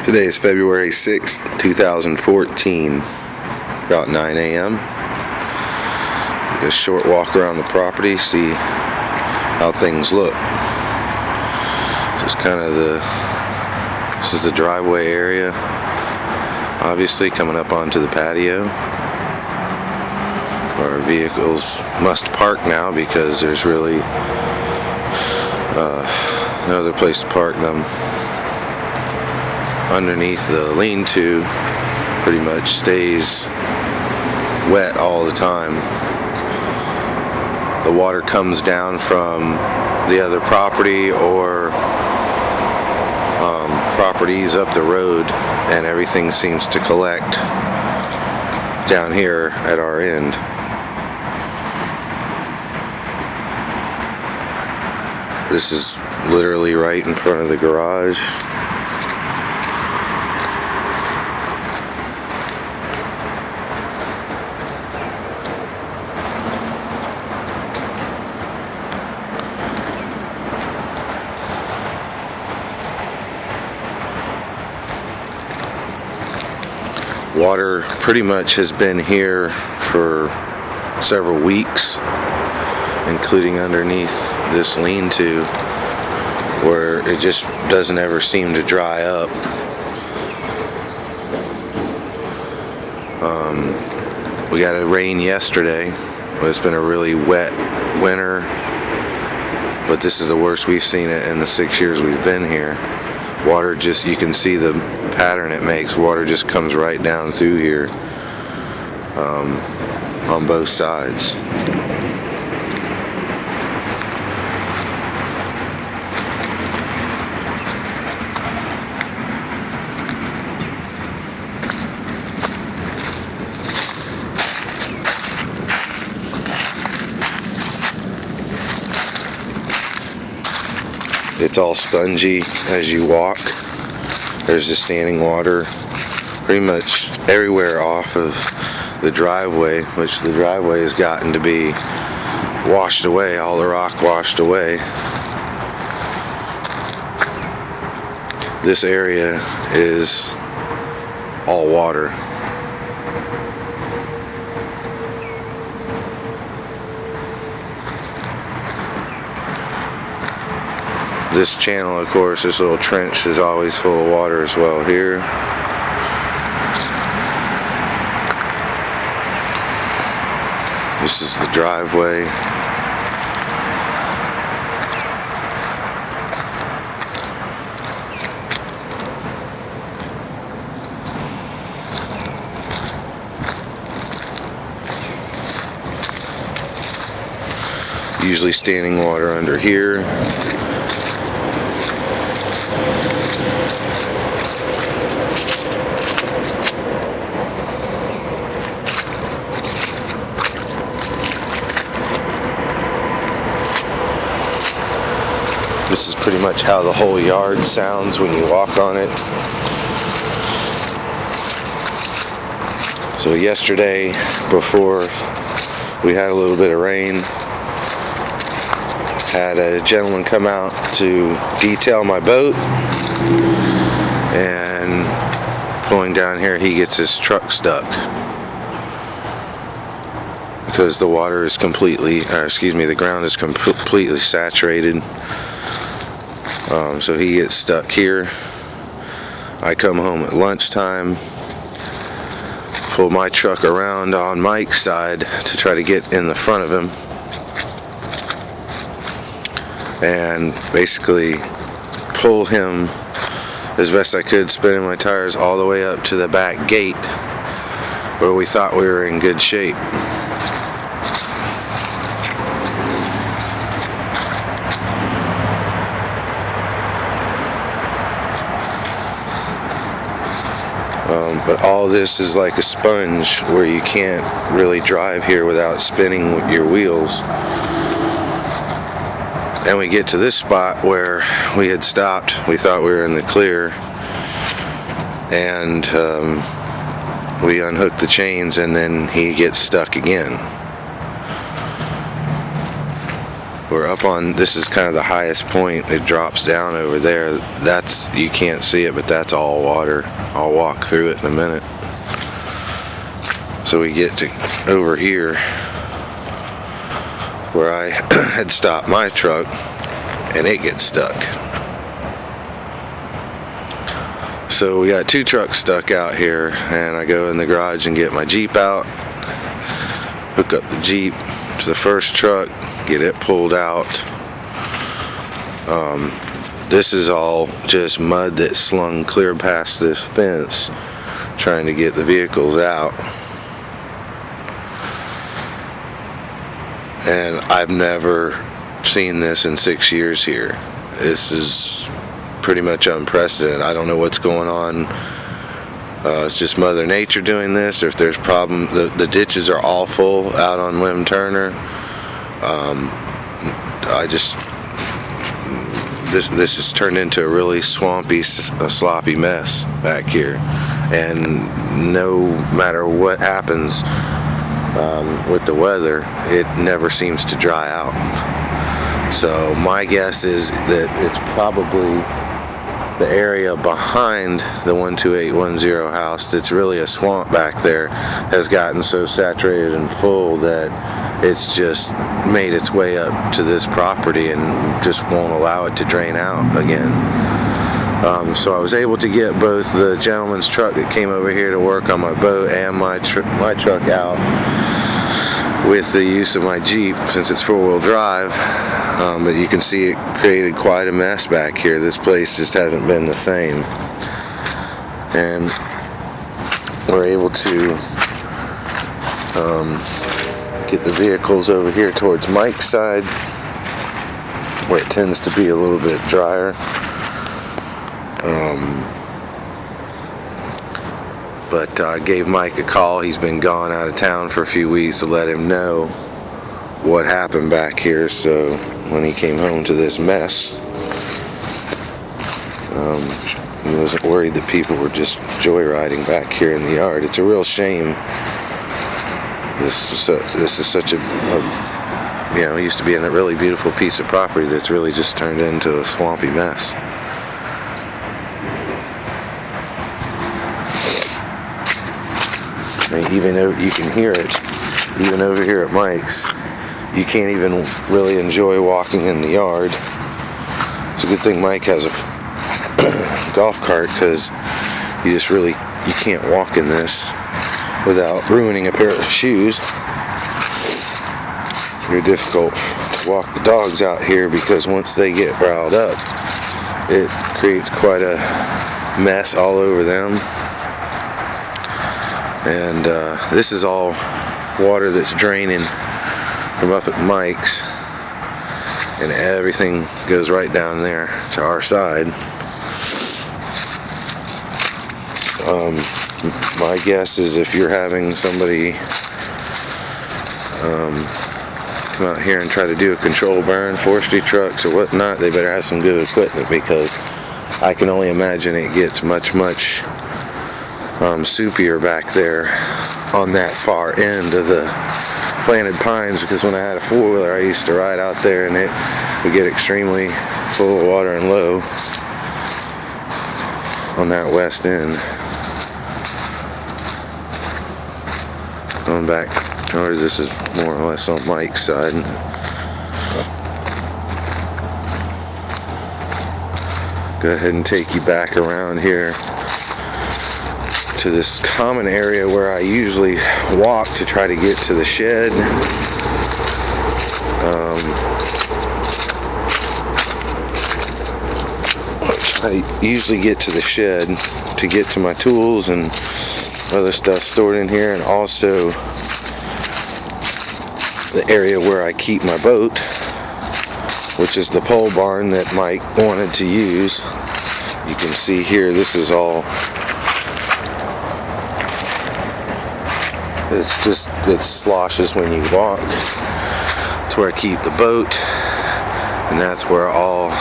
Today is February 6th, 2014, about 9 a.m. A short walk around the property, see how things look. Just kind of this is the driveway area, obviously coming up onto the patio. Our vehicles must park now because there's really no other place to park them. Underneath the lean-to pretty much stays wet all the time. The water comes down from the other property or properties up the road, and everything seems to collect down here at our end. This is literally right in front of the garage. Water pretty much has been here for several weeks, including underneath this lean-to, where it just doesn't ever seem to dry up. We got a rain yesterday. It's been a really wet winter, but this is the worst we've seen it in the 6 years we've been here. Water just, you can see the pattern it makes. Water just comes right down through here on both sides. It's all spongy as you walk. There's just standing water pretty much everywhere off of the driveway, which the driveway has gotten to be washed away, all the rock washed away. This area is all water. This channel, of course, this little trench is always full of water as well here. This is the driveway. Usually standing water under here. This is pretty much how the whole yard sounds when you walk on it. So yesterday, before we had a little bit of rain, had a gentleman come out to detail my boat, and pulling down here he gets his truck stuck because the water is the ground is completely saturated. So he gets stuck here. I come home at lunchtime, pull my truck around on Mike's side to try to get in the front of him, and basically pull him as best I could, spinning my tires all the way up to the back gate where we thought we were in good shape. But all this is like a sponge where you can't really drive here without spinning your wheels. And we get to this spot where we had stopped. We thought we were in the clear, and we unhook the chains, and then he gets stuck again. We're up on, this is kind of the highest point. It drops down over there. That's, you can't see it, but that's all water. I'll walk through it in a minute. So we get to over here where I had stopped my truck, and it gets stuck. So we got two trucks stuck out here, and I go in the garage and get my Jeep out, hook up the Jeep to the first truck, get it pulled out. This is all just mud that's slung clear past this fence, trying to get the vehicles out. And I've never seen this in 6 years here. This is pretty much unprecedented. I don't know what's going on. It's just Mother Nature doing this, or if there's problem. The ditches are all full out on Lem Turner. This has turned into a really swampy, sloppy mess back here, and no matter what happens with the weather, it never seems to dry out. So my guess is that it's probably the area behind the 12810 house that's really a swamp back there has gotten so saturated and full that it's just made its way up to this property and just won't allow it to drain out again. So I was able to get both the gentleman's truck that came over here to work on my boat and my truck out with the use of my Jeep, since it's four-wheel drive. But you can see it created quite a mess back here. This place just hasn't been the same. And we're able to get the vehicles over here towards Mike's side, where it tends to be a little bit drier. But I gave Mike a call. He's been gone out of town for a few weeks, to let him know what happened back here, so when he came home to this mess, he wasn't worried that people were just joyriding back here in the yard. It's a real shame. This is such a it used to be a really beautiful piece of property that's really just turned into a swampy mess. Even though you can hear it, even over here at Mike's, you can't even really enjoy walking in the yard. It's a good thing Mike has a golf cart, because you can't walk in this without ruining a pair of shoes. It's very difficult to walk the dogs out here, because once they get riled up, it creates quite a mess all over them. And this is all water that's draining from up at Mike's, and everything goes right down there to our side. My guess is if you're having somebody come out here and try to do a control burn, forestry trucks or whatnot, they better have some good equipment, because I can only imagine it gets much soupier back there on that far end of the planted pines, because when I had a four-wheeler, I used to ride out there and it would get extremely full of water and low on that west end. Going back towards, this is more or less on Mike's side. Go ahead and take you back around here to this common area where I usually walk to try to get to the shed. I usually get to the shed to get to my tools and other stuff stored in here, and also the area where I keep my boat, which is the pole barn that Mike wanted to use. You can see here, this is all, it sloshes when you walk. It's where I keep the boat, and that's where all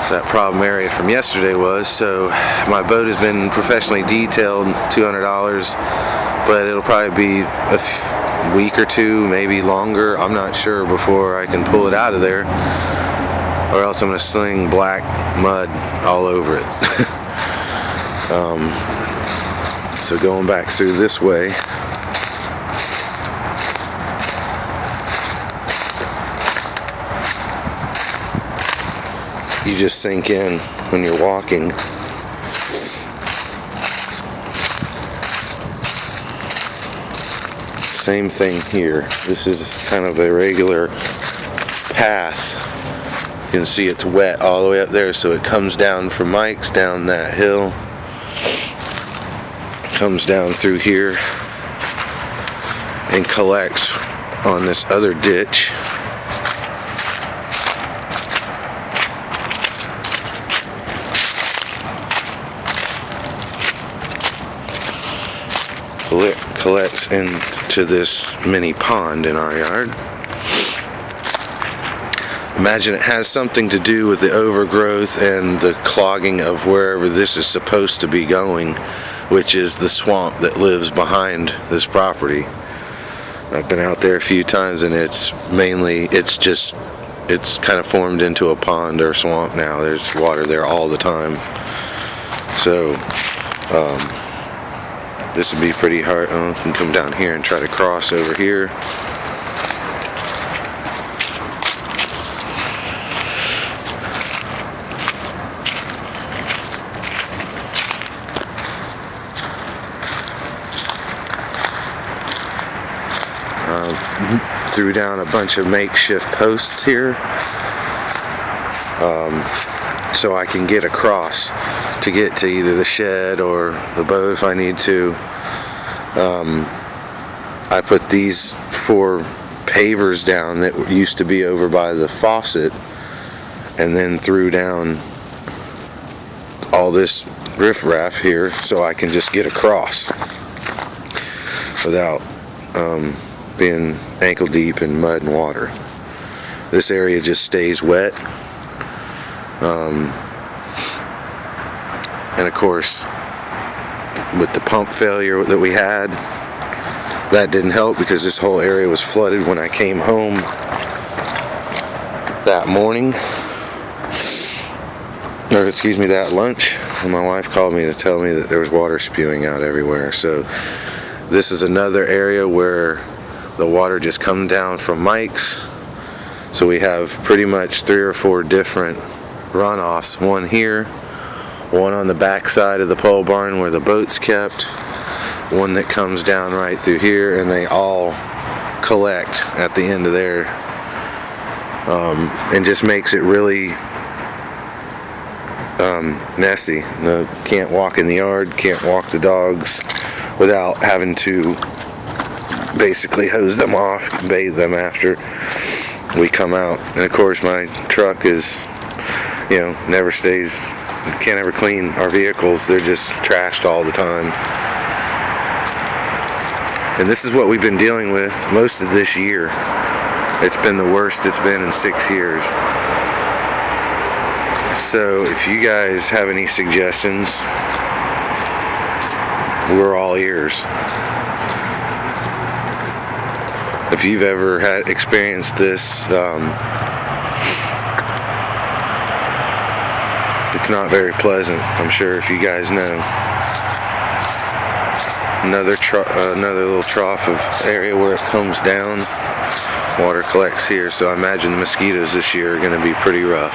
that problem area from yesterday was. So my boat has been professionally detailed, $200, but it'll probably be week or two, maybe longer, I'm not sure, before I can pull it out of there, or else I'm going to sling black mud all over it. So going back through this way, you just sink in when you're walking. Same thing here. This is kind of a regular path. You can see it's wet all the way up there, so it comes down from Mike's down that hill, comes down through here and collects on this other ditch. Collects into this mini pond in our yard. Imagine it has something to do with the overgrowth and the clogging of wherever this is supposed to be going, which is the swamp that lives behind this property. I've been out there a few times, and it's kind of formed into a pond or swamp now. There's water there all the time. So this would be pretty hard. I can come down here and try to cross over here. Threw down a bunch of makeshift posts here so I can get across to get to either the shed or the boat if I need to. I put these 4 pavers down that used to be over by the faucet, and then threw down all this riffraff here so I can just get across without being ankle deep in mud and water. This area just stays wet. And of course, with the pump failure that we had, that didn't help because this whole area was flooded when I came home that morning, or excuse me, that lunch, and my wife called me to tell me that there was water spewing out everywhere. So this is another area where the water just comes down from Mike's. So we have pretty much 3 or 4 different runoffs. One here, one on the back side of the pole barn where the boat's kept, one that comes down right through here, and they all collect at the end of there, and just makes it really messy. Can't walk in the yard, can't walk the dogs without having to basically hose them off, bathe them after we come out. And of course my truck is, never stays, can't ever clean our vehicles. They're just trashed all the time. And this is what we've been dealing with most of this year. It's been the worst it's been in 6 years. So if you guys have any suggestions, we're all ears. If you've ever had experienced this, it's not very pleasant, I'm sure, if you guys know. Another little trough of area where it comes down. Water collects here, so I imagine the mosquitoes this year are going to be pretty rough.